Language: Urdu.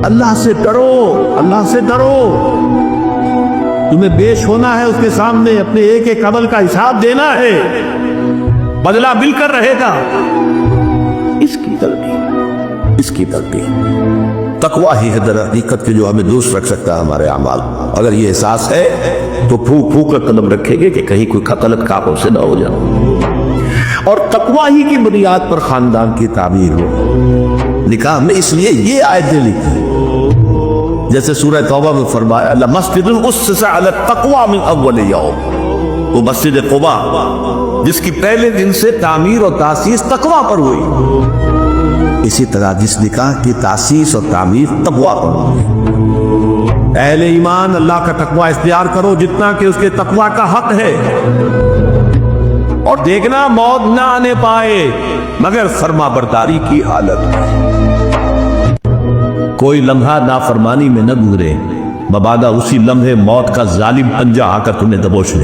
اللہ سے ڈرو، اللہ سے ڈرو، تمہیں پیش ہونا ہے اس کے سامنے، اپنے ایک ایک عمل کا حساب دینا ہے، بدلہ مل کر رہے گا۔ اس کی ترتیب، اس کی ترتیب تقویٰ ہی ہے در حقیقت کے جو ہمیں درست رکھ سکتا ہے ہمارے اعمال۔ اگر یہ احساس ہے تو پھونک پھونک کر قدم رکھیں گے کہ کہیں کوئی غلط کاموں سے نہ ہو جائے، اور تقویٰ ہی کی بنیاد پر خاندان کی تعمیر ہو۔ نکاح میں اس لیے یہ آیتیں لکھی جیسے سورہ توبہ میں فرمایا لمسجد اسس علی التقوی من اول یوم، وہ مسجد قباء جس کی پہلے دن سے تعمیر اور تاسیس تقویٰ پر ہوئی، اسی طرح جس نکاح کی تاسیس اور تعمیر تقویٰ پر ہوئی۔ اہل ایمان اللہ کا تقویٰ اختیار کرو جتنا کہ اس کے تقویٰ کا حق ہے، اور دیکھنا موت نہ آنے پائے مگر فرما برداری کی حالت میں، کوئی لمحہ نافرمانی میں نہ گزرے، مبادا اسی لمحے موت کا ظالم پنجہ آ کر تمہیں دبوچ لے۔